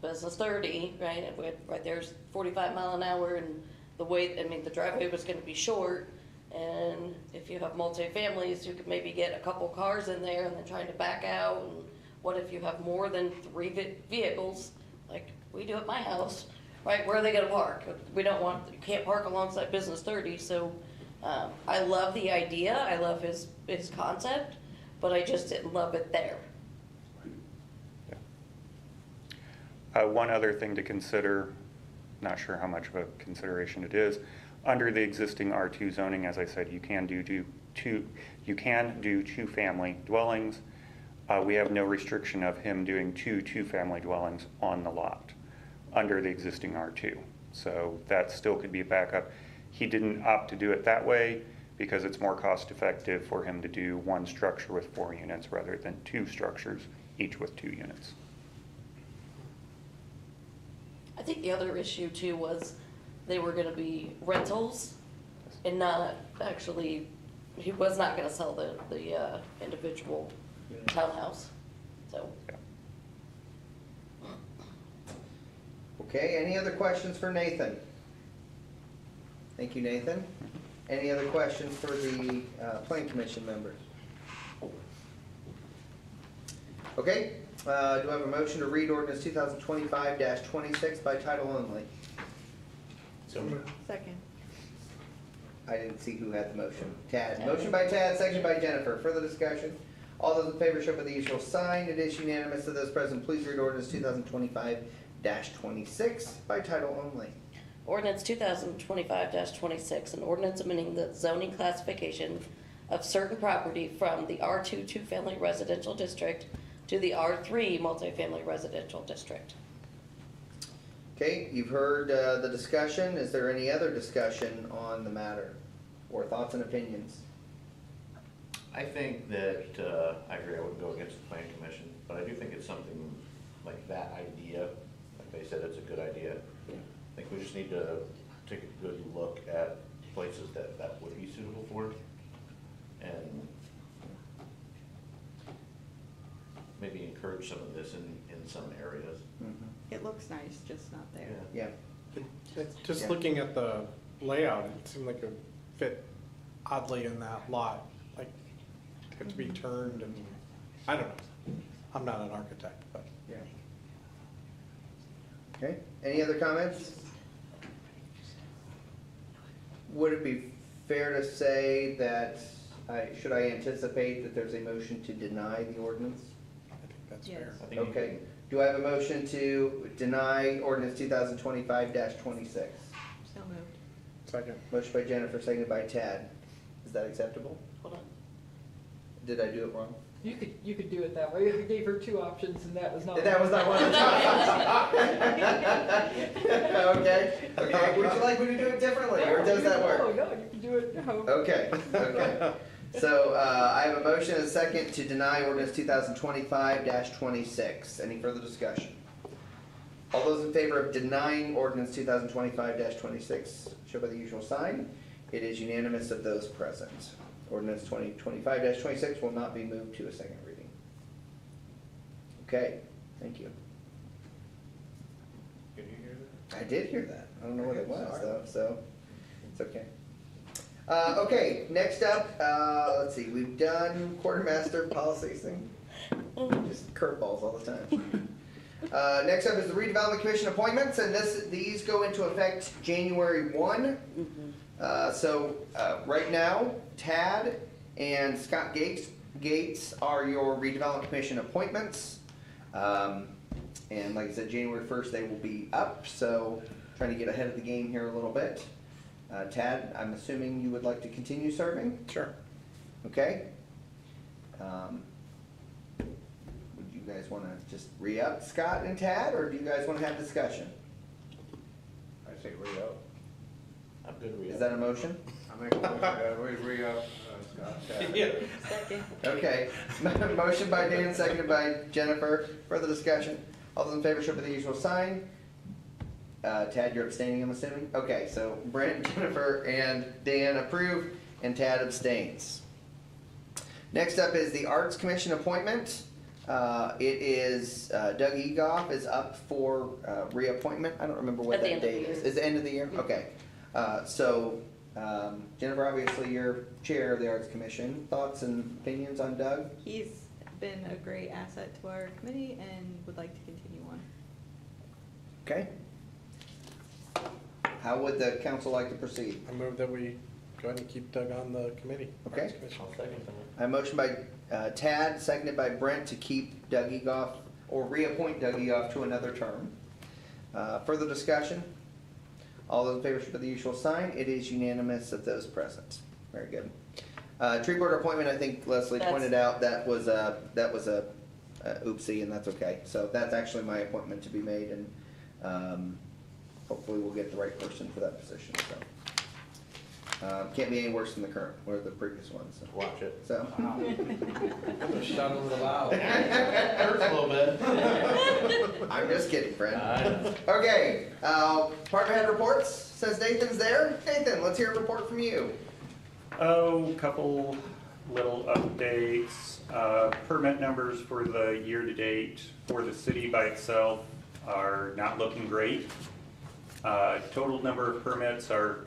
Speaker 4: Business 30, right, and right there's 45 mile an hour, and the driveway was gonna be short, and if you have multi-families, you could maybe get a couple cars in there and then trying to back out, and what if you have more than 3 vehicles, like we do at my house, right? Where are they gonna park? You can't park alongside Business 30, so I love the idea, I love his concept, but I just didn't love it there.
Speaker 12: One other thing to consider, not sure how much of a consideration it is, under the existing R2 zoning, as I said, you can do two-family dwellings. We have no restriction of him doing two-family dwellings on the lot under the existing R2. So that still could be a backup. He didn't opt to do it that way because it's more cost effective for him to do one structure with 4 units rather than 2 structures, each with 2 units.
Speaker 4: I think the other issue too was they were gonna be rentals and not actually, he was not gonna sell the individual townhouse, so.
Speaker 2: Okay, any other questions for Nathan? Thank you, Nathan. Any other questions for the Planning Commission members? Okay, do I have a motion to read ordinance 2025-26 by title only?
Speaker 1: So
Speaker 5: Second.
Speaker 2: I didn't see who had the motion. Tad. Motion by Tad, second by Jennifer. Further discussion? All those in favor show by the usual sign. It is unanimous of those present. Please read ordinance 2025-26 by title only.
Speaker 4: Ordinance 2025-26, an ordinance amending the zoning classification of certain property from the R2 two-family residential district to the R3 multifamily residential district.
Speaker 2: Okay, you've heard the discussion. Is there any other discussion on the matter or thoughts and opinions?
Speaker 8: I think that, I agree, I wouldn't go against the planning commission, but I do think it's something like that idea, like they said, it's a good idea. I think we just need to take a good look at places that that would be suitable for. And maybe encourage some of this in some areas.
Speaker 5: It looks nice, just not there.
Speaker 2: Yeah,
Speaker 7: Just
Speaker 2: Yeah.
Speaker 7: looking at the layout, it seemed like it fit oddly in that lot, like, it to be turned and, I don't know. I'm not an architect, but.
Speaker 2: yeah. Okay, any other comments? Would it be fair to say that, should I anticipate that there's a motion to deny the ordinance?
Speaker 7: I think that's
Speaker 5: Yes.
Speaker 7: fair.
Speaker 8: I think you
Speaker 2: Okay, do I have a motion to deny ordinance 2025-26?
Speaker 5: So moved.
Speaker 7: Second.
Speaker 2: Motion by Jennifer, seconded by Tad. Is that acceptable?
Speaker 4: Hold on.
Speaker 2: Did I do it wrong?
Speaker 14: You could do it that way. I gave her two options and that was not.
Speaker 2: That was not one of the options. Okay, would you like me to do it differently, or does that
Speaker 14: No,
Speaker 2: work?
Speaker 14: no, you can do it. No.
Speaker 2: Okay, okay. So, I have a motion and a second to deny ordinance 2025-26. Any further discussion? All those in favor of denying ordinance 2025-26, show by the usual sign. It is unanimous of those present. Ordinance 2025-26 will not be moved to a second reading. Okay, thank you.
Speaker 8: Did you hear that?
Speaker 2: I did hear that. I don't know what it was though, so it's okay. Okay, next up, let's see, we've done quartermaster policies thing. Just curveballs all the time. Next up is the redevelopment commission appointments, and these go into effect January 1. So right now, Tad and Scott Gates are your redevelopment commission appointments. And like I said, January 1st, they will be up, so trying to get ahead of the game here a little bit. Tad, I'm assuming you would like to continue serving?
Speaker 7: Sure.
Speaker 2: Okay. Would you guys want to just re-up Scott and Tad, or do you guys want to have discussion?
Speaker 10: I say re-up.
Speaker 8: I'm good with
Speaker 2: Is
Speaker 8: that.
Speaker 2: that a motion?
Speaker 10: I make a motion that we re-up Scott Tad.
Speaker 5: Second.
Speaker 2: Okay. Motion by Dan, seconded by Jennifer. Further discussion? All those in favor, show by the usual sign. Tad, you're abstaining, I'm assuming? Okay, so Brent, Jennifer, and Dan approve, and Tad abstains. Next up is the Arts Commission appointment. It is, Doug Egoff is up for reappointment. I don't remember what
Speaker 4: At the
Speaker 2: that
Speaker 4: end of the
Speaker 2: date
Speaker 4: year.
Speaker 2: is. Is it the end of the year? Okay. Jennifer, obviously you're chair of the Arts Commission. Thoughts and opinions on Doug?
Speaker 5: He's been a great asset to our committee and would like to continue on.
Speaker 2: Okay. How would the council like to proceed?
Speaker 7: I move that we go ahead and keep Doug on the committee.
Speaker 2: Okay.
Speaker 7: Arts Commission.
Speaker 8: I'll second that.
Speaker 2: I motion by Tad, seconded by Brent to keep Doug Egoff, or reappoint Doug Egoff to another term. Further discussion? All those in favor, show by the usual sign. It is unanimous of those present. Very good. Tree board appointment, I think Leslie pointed out, that was a oopsie, and that's okay. So that's actually my appointment to be made, and hopefully we'll get the right person for that position, so. Can't be any worse than the current, or the previous one, so.
Speaker 8: Watch it.
Speaker 2: So.
Speaker 10: Shut over the loud.
Speaker 8: Hurts a little bit.
Speaker 2: I'm just kidding, friend.
Speaker 8: I know.
Speaker 2: Okay, department head reports, says Nathan's there. Nathan, let's hear a report from you.
Speaker 12: Oh, couple little updates. Permit numbers for the year-to-date for the city by itself are not looking great. Total number of permits are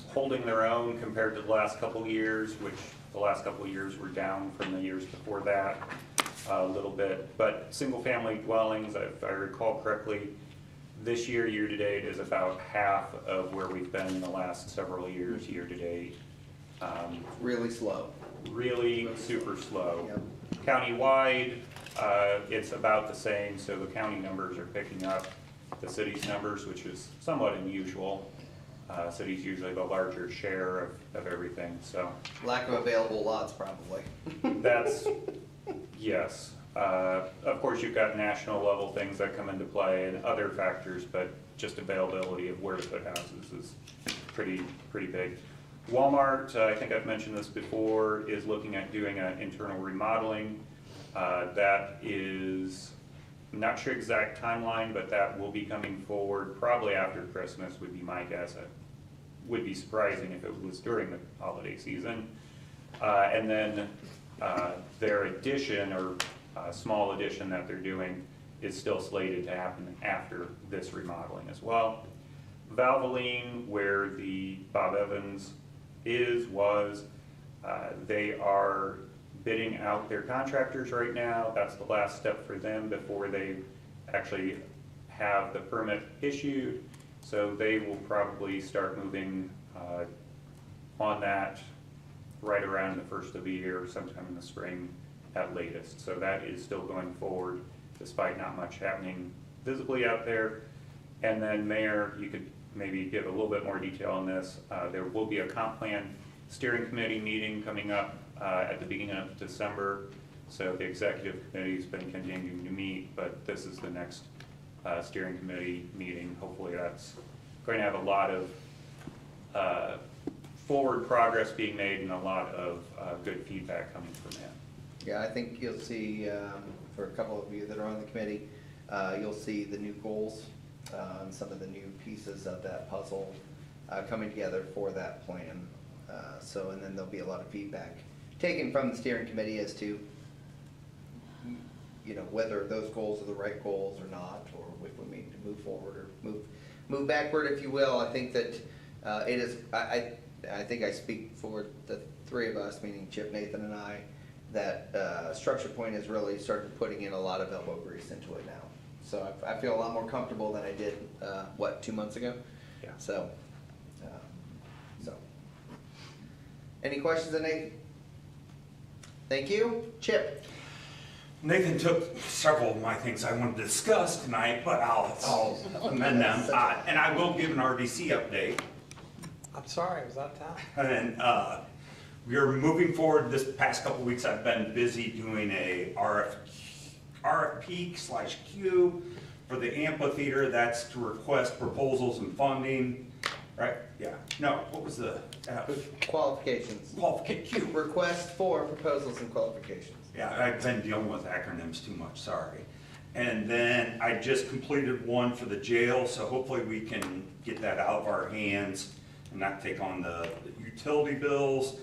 Speaker 12: holding their own compared to the last couple years, which the last couple of years were down from the years before that a little bit. But single-family dwellings, if I recall correctly, this year, year-to-date, is about half of where we've been in the last several years, year-to-date.
Speaker 2: Really slow.
Speaker 12: Really super slow.
Speaker 2: Yep.
Speaker 12: Countywide, it's about the same, so the county numbers are picking up the city's numbers, which is somewhat unusual. Cities usually have a larger share of everything, so.
Speaker 2: Lack of available lots, probably.
Speaker 12: That's, yes. Of course, you've got national level things that come into play and other factors, but just availability of where to put houses is pretty big. Walmart, I think I've mentioned this before, is looking at doing an internal remodeling. That is, I'm not sure exact timeline, but that will be coming forward probably after Christmas would be my guess. would be surprising if it was during the holiday season. And then their addition, or small addition that they're doing, is still slated to happen after this remodeling as well. Valvoline, where the Bob Evans was, they are bidding out their contractors right now. That's the last step for them before they actually have the permit issued. So they will probably start moving on that right around the first of the year, sometime in the spring at latest. So that is still going forward despite not much happening visibly out there. And then Mayor, you could maybe give a little bit more detail on this. There will be a comp plan steering committee meeting coming up at the beginning of December. So the executive committee's been continuing to meet, but this is the next steering committee meeting. Hopefully that's going to have a lot of forward progress being made and a lot of good feedback coming from that.
Speaker 2: Yeah, I think you'll see, for a couple of you that are on the committee, you'll see the new goals, and some of the new pieces of that puzzle coming together for that plan. So, and then there'll be a lot of feedback taken from the steering committee as to, you know, whether those goals are the right goals or not, or if we need to move forward or move backward, if you will. I think that it is, I think I speak for the three of us, meaning Chip, Nathan, and I, that Structure Point has really started putting in a lot of elbow grease into it now. So I feel a lot more comfortable than I did, 2 months ago?
Speaker 12: Yeah.
Speaker 2: So. Any questions on Nathan? Thank you. Chip?
Speaker 13: Nathan took several of my things I wanted to discuss tonight, but I'll amend them. And I will give an RDC update.
Speaker 7: I'm sorry, I was out of town.
Speaker 13: And we are moving forward. This past couple weeks, I've been busy doing a RFP/Q for the amphitheater. That's to request proposals and funding, right? Yeah. No, what was the
Speaker 2: Qualifications.
Speaker 13: qualification? Q.
Speaker 2: Request for proposals and qualifications.
Speaker 13: Yeah, I've been dealing with acronyms too much, sorry. And then I just completed one for the jail, so hopefully we can get that out of our hands and not take on the utility bills.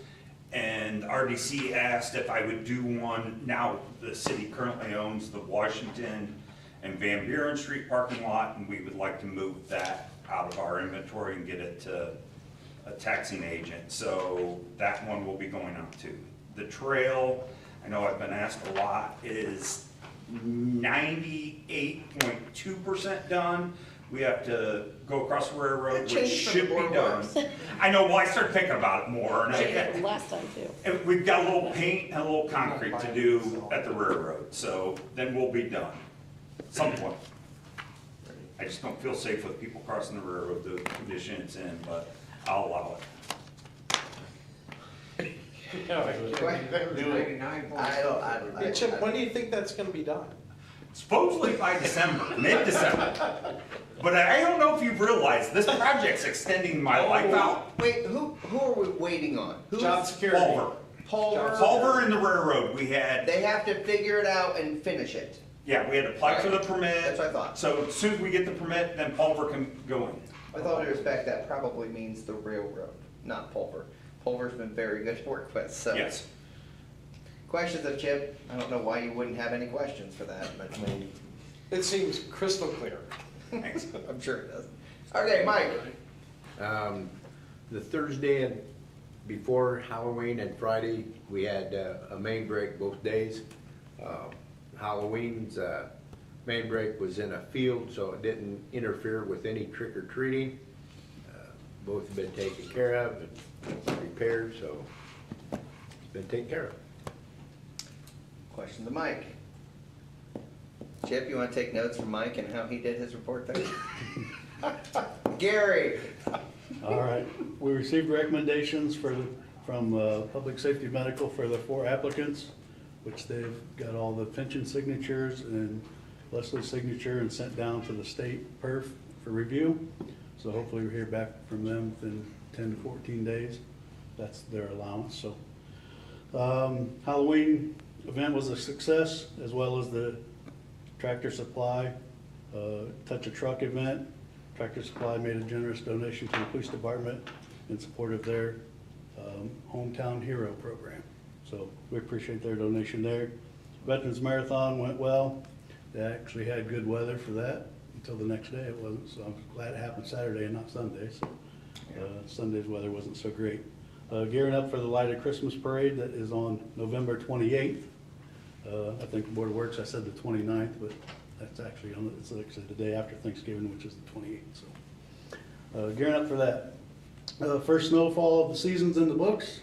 Speaker 13: And RDC asked if I would do one. Now, the city currently owns the Washington and Van Buren Street parking lot, and we would like to move that out of our inventory and get it to a taxing agent. So that one will be going out too. The trail, I know I've been asked a lot, is 98.2% done. We have to go across the railroad, which should be done. I know, well, I started thinking about it more. And
Speaker 4: Changed it last time too.
Speaker 13: and we've got a little paint and a little concrete to do at the railroad, so then we'll be done, some point. I just don't feel safe with people crossing the railroad, the condition it's in, but I'll allow it.
Speaker 7: Hey, Chip, when do you think that's gonna be done?
Speaker 13: Supposedly by December, mid-December. But I don't know if you've realized, this project's extending my life out.
Speaker 2: Wait, who are we waiting on? Who's
Speaker 7: Job security.
Speaker 2: Pulver?
Speaker 13: Pulver and the railroad, we had,
Speaker 2: They have to figure it out and finish it.
Speaker 13: yeah, we had to apply for the permit.
Speaker 2: That's what I thought.
Speaker 13: So as soon as we get the permit, then Pulver can go in.
Speaker 2: With all due respect, that probably means the railroad, not Pulver. Pulver's been very good to work with, so.
Speaker 13: Yes.
Speaker 2: Questions of Chip? I don't know why you wouldn't have any questions for that, but
Speaker 7: It seems crystal clear.
Speaker 13: Thanks.
Speaker 2: I'm sure it does. Okay, Mike.
Speaker 1: The Thursday before Halloween and Friday, we had a main break both days. Halloween's main break was in a field, so it didn't interfere with any trick or treating. Both have been taken care of and repaired, so it's been taken care of.
Speaker 2: Question to Mike. Chip, you want to take notes from Mike and how he did his report there? Gary.
Speaker 6: All right, we received recommendations from Public Safety Medical for the 4 applicants, which they've got all the pension signatures and Leslie's signature and sent down to the state perf for review. So hopefully we'll hear back from them within 10 to 14 days. That's their allowance, so. Halloween event was a success, as well as the Tractor Supply Touch a Truck event. Tractor Supply made a generous donation to the police department in support of their Hometown Hero program. So we appreciate their donation there. Veterans Marathon went well. They actually had good weather for that until the next day it wasn't, so I'm glad it happened Saturday and not Sunday. So Sunday's weather wasn't so great. Gearing up for the Lighted Christmas Parade that is on November 28th. I think the Board of Works, I said the 29th, but that's actually on, it's actually the day after Thanksgiving, which is the 28th, so. Gearing up for that. First snowfall of the season's in the books.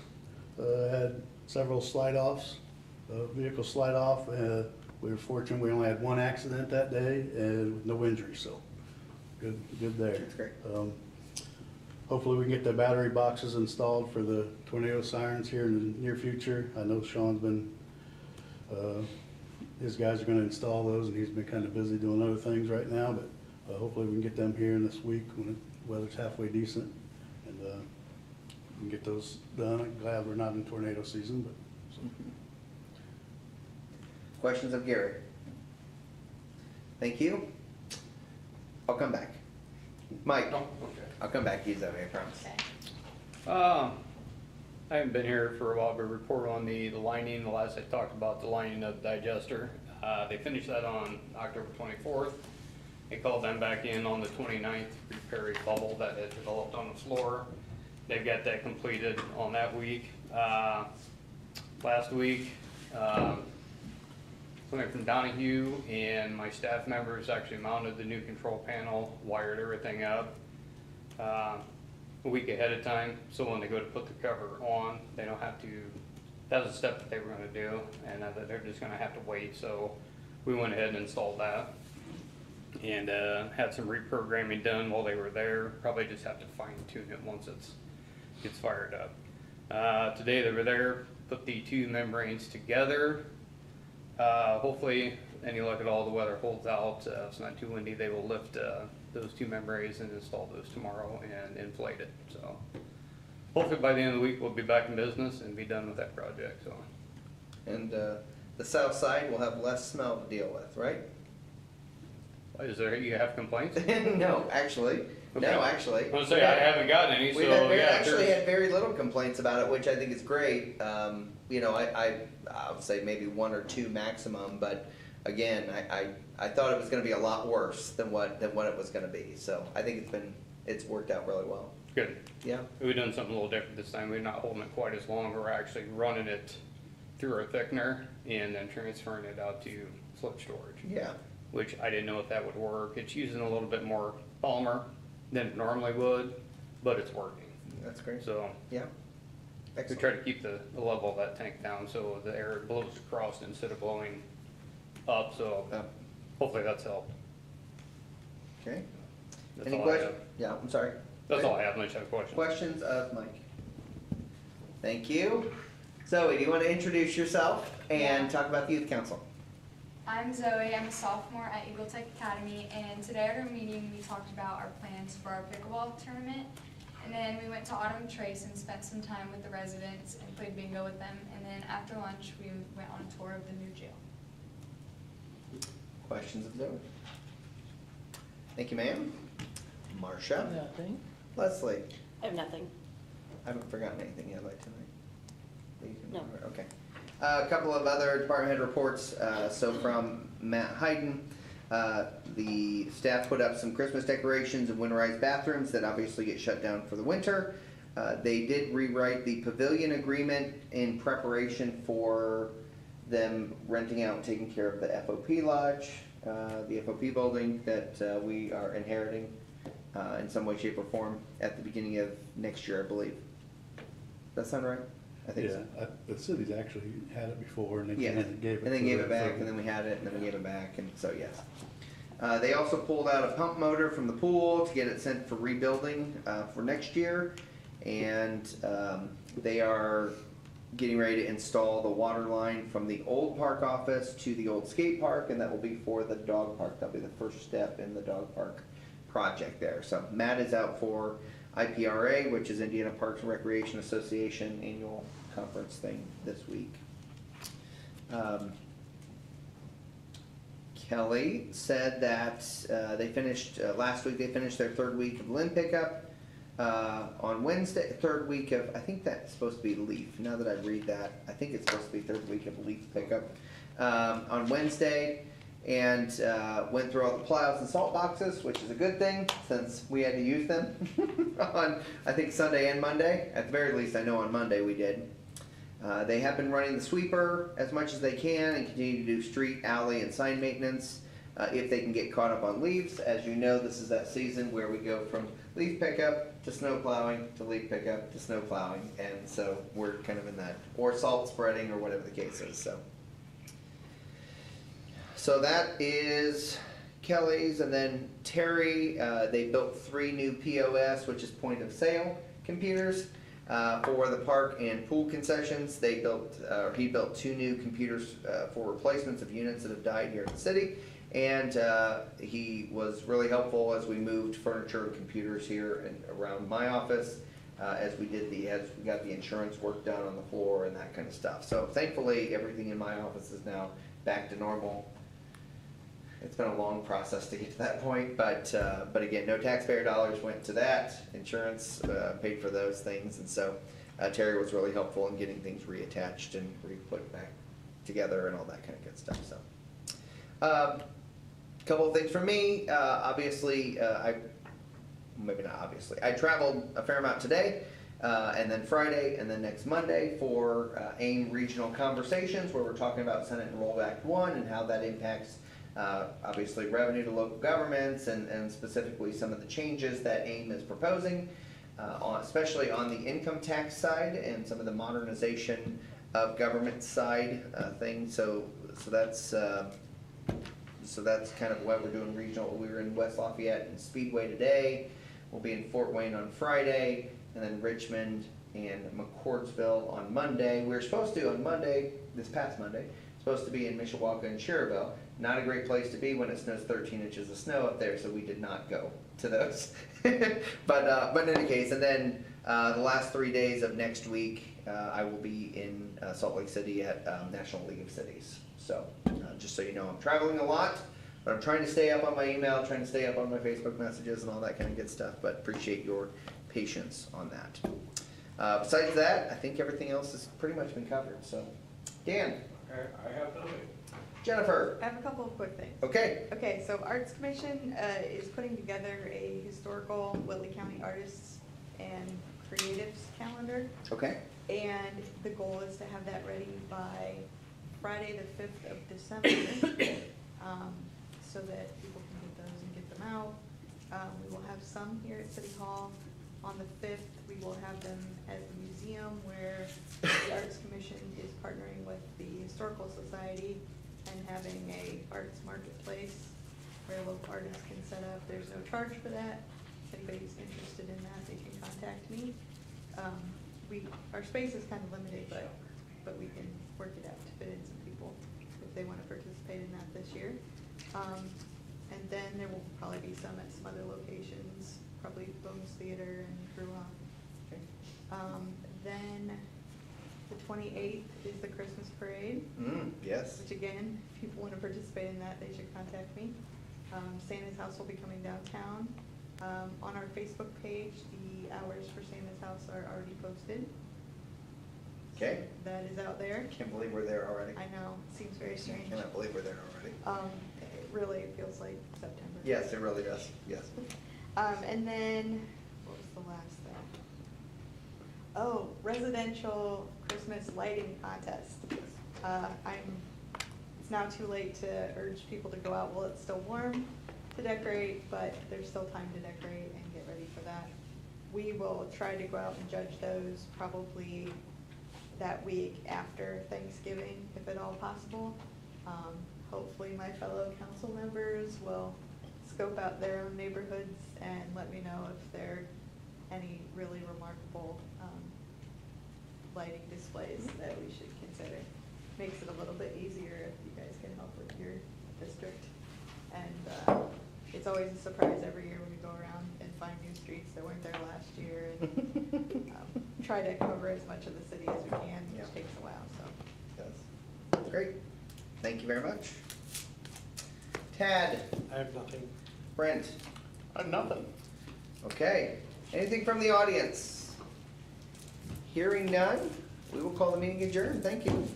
Speaker 6: Had several slide-offs, vehicles slide off. We were fortunate, we only had one accident that day and with no injuries, so good there.
Speaker 2: That's great.
Speaker 6: Hopefully we can get the battery boxes installed for the tornado sirens here in the near future. I know Sean's been, his guys are gonna install those, and he's been kind of busy doing other things right now, but hopefully we can get them here in this week when the weather's halfway decent, and we can get those done. I'm glad we're not in tornado season, but. So.
Speaker 2: Questions of Gary? Thank you. I'll come back. Mike?
Speaker 9: Oh, okay.
Speaker 2: I'll come back to you, Zoe, I promise.
Speaker 14: I haven't been here for a while, but report on the lining, the last I talked about the lining of the digester. They finished that on October 24th. They called them back in on the 29th to repair a bubble that had developed on the floor. They've got that completed on that week. Last week, somebody from Donahue and my staff members actually mounted the new control panel, wired everything up a week ahead of time, so when they go to put the cover on, they don't have to, that was a step that they were gonna do, and that they're just gonna have to wait, so we went ahead and installed that. And had some reprogramming done while they were there, probably just have to fine tune it once gets fired up. Today they were there, put the two membranes together. Hopefully, any luck at all, the weather holds out, if it's not too windy, they will lift those two membranes and install those tomorrow and inflate it, so. Hopefully by the end of the week, we'll be back in business and be done with that project, so.
Speaker 2: And the south side will have less smell to deal with, right?
Speaker 14: Is there, you have complaints?
Speaker 2: No, actually.
Speaker 14: Okay.
Speaker 2: No, actually.
Speaker 14: I was gonna say, I haven't gotten any, so
Speaker 2: We've had
Speaker 14: yeah.
Speaker 2: actually had very little complaints about it, which I think is great. You know, I would say maybe one or two maximum, but again, I thought it was gonna be a lot worse than what it was gonna be. So I think it's worked out really well.
Speaker 14: Good.
Speaker 2: Yeah.
Speaker 14: We've done something a little different this time. We're not holding it quite as long. We're actually running it through our thickener and then transferring it out to slip storage.
Speaker 2: Yeah.
Speaker 14: Which I didn't know if that would work. It's using a little bit more polymer than it normally would, but it's working.
Speaker 2: That's great.
Speaker 14: So
Speaker 2: Yeah.
Speaker 14: we
Speaker 2: Excellent.
Speaker 14: try to keep the level of that tank down so the air blows across instead of blowing up, so hopefully that's helped.
Speaker 2: Okay.
Speaker 14: That's
Speaker 2: Any
Speaker 14: all I
Speaker 2: questions?
Speaker 14: have.
Speaker 2: Yeah, I'm sorry.
Speaker 14: That's all I have, unless you have questions.
Speaker 2: Questions of Mike? Thank you. Zoe, do you want to introduce yourself and talk about the youth council?
Speaker 15: I'm Zoe, I'm a sophomore at Eagle Tech Academy, and today at our meeting we talked about our plans for our pickleball tournament, and then we went to Autumn Trace and spent some time with the residents and played bingo with them, and then after lunch we went on a tour of the new jail.
Speaker 2: Questions of Zoe? Thank you, ma'am. Marcia?
Speaker 16: Nothing.
Speaker 2: Leslie?
Speaker 4: I have nothing.
Speaker 2: I haven't forgotten anything yet, like tonight? That you can
Speaker 4: No.
Speaker 2: remember? Okay. A couple of other department head reports. So from Matt Hayden, the staff put up some Christmas decorations and winterized bathrooms that obviously get shut down for the winter. They did rewrite the pavilion agreement in preparation for them renting out and taking care of the FOP lodge, the FOP building that we are inheriting in some way, shape, or form at the beginning of next year, I believe. Does that sound right? I think so.
Speaker 6: Yeah, the city's actually had it before, and they
Speaker 2: Yeah,
Speaker 6: came in and gave it.
Speaker 2: and then
Speaker 6: to
Speaker 2: gave
Speaker 6: them,
Speaker 2: it back,
Speaker 6: so-
Speaker 2: and then we had it, and then we gave it back, and so yes. They also pulled out a pump motor from the pool to get it sent for rebuilding for next year, and they are getting ready to install the water line from the old park office to the old skate park, and that will be for the dog park. That'll be the first step in the dog park project there. So Matt is out for IPRA, which is Indiana Parks and Recreation Association annual conference thing this week. Kelly said that they finished, last week they finished their third week of limb pickup. On Wednesday, third week of, I think that's supposed to be leaf. Now that I read that, I think it's supposed to be third week of leaf pickup. On Wednesday, and went through all the plows and salt boxes, which is a good thing since we had to use them on, I think, Sunday and Monday. At the very least, I know on Monday we did. They have been running the sweeper as much as they can and continue to do street, alley, and sign maintenance if they can get caught up on leaves. As you know, this is that season where we go from leaf pickup to snow plowing to leaf pickup to snow plowing, and so we're kind of in that, or salt spreading, or whatever the case is. So that is Kelly's, and then Terry, they built 3 new POS, which is point of sale computers, for the park and pool concessions. They built, he built 2 new computers for replacements of units that have died here in the city, and he was really helpful as we moved furniture and computers here and around my office, as we got the insurance work done on the floor and that kind of stuff. So thankfully, everything in my office is now back to normal. It's been a long process to get to that point, but again, no taxpayer dollars went to that. Insurance paid for those things, and so Terry was really helpful in getting things reattached and re-put back together and all that kind of good stuff. So, couple of things from me. Obviously, maybe not obviously. I traveled a fair amount today, and then Friday, and then next Monday for AIM Regional Conversations, where we're talking about Senate Enrolled Act 1 and how that impacts obviously revenue to local governments, and specifically some of the changes that AIM is proposing, especially on the income tax side and some of the modernization of government side things. So that's kind of what we're doing regional. We were in West Lafayette and Speedway today. We'll be in Fort Wayne on Friday, and then Richmond and McCordsville on Monday. We were supposed to on Monday, this past Monday, supposed to be in Mishawaka and Cherville. Not a great place to be when it snows 13 inches of snow up there, so we did not go to those. but in any case, and then the last 3 days of next week, I will be in Salt Lake City at National League of Cities. So just so you know, I'm traveling a lot, but I'm trying to stay up on my email, trying to stay up on my Facebook messages and all that kind of good stuff, but appreciate your patience on that. Besides that, I think everything else has pretty much been covered. So, Dan.
Speaker 10: I have nothing.
Speaker 2: Jennifer.
Speaker 5: I have a couple of quick things.
Speaker 2: Okay.
Speaker 5: Okay, so Arts Commission is putting together a historical Whitley County artists and creatives calendar.
Speaker 2: Okay.
Speaker 5: And the goal is to have that ready by Friday the 5th of December, so that people can get those and get them out. We will have some here at City Hall. On the 5th, we will have them at the museum, where the Arts Commission is partnering with the Historical Society and having a arts marketplace where local artists can set up. There's no charge for that. If anybody's interested in that, they can contact me. Our space is kind of limited, but we can work it out to fit in some people if they want to participate in that this year. And then there will probably be some at some other locations, probably Bones Theater and Gruon.
Speaker 2: Okay.
Speaker 5: Then the 28th is the Christmas parade.
Speaker 2: Yes.
Speaker 5: Which again, if people want to participate in that, they should contact me. Santa's House will be coming downtown. On our Facebook page, the hours for Santa's House are already posted.
Speaker 2: Okay.
Speaker 5: So that is out there.
Speaker 2: Can't believe we're there already.
Speaker 5: I know, it seems very strange.
Speaker 2: Cannot believe we're there already.
Speaker 5: It feels like September.
Speaker 2: Yes, it really does. Yes.
Speaker 5: And then, what was the last thing? Oh, residential Christmas lighting contest. It's now too late to urge people to go out while it's still warm to decorate, but there's still time to decorate and get ready for that. We will try to go out and judge those probably that week after Thanksgiving, if at all possible. Hopefully my fellow council members will scope out their own neighborhoods and let me know if there are any really remarkable lighting displays that we should consider. Makes it a little bit easier if you guys can help with your district. And it's always a surprise every year when we go around and find new streets that weren't there last year, and try to cover as much of the city as we can, which takes a while. So.
Speaker 2: Yes. Great. Thank you very much. Tad.
Speaker 7: I have nothing.
Speaker 2: Brent.
Speaker 1: I have nothing.
Speaker 2: Okay. Anything from the audience? Hearing none, we will call the meeting adjourned. Thank you.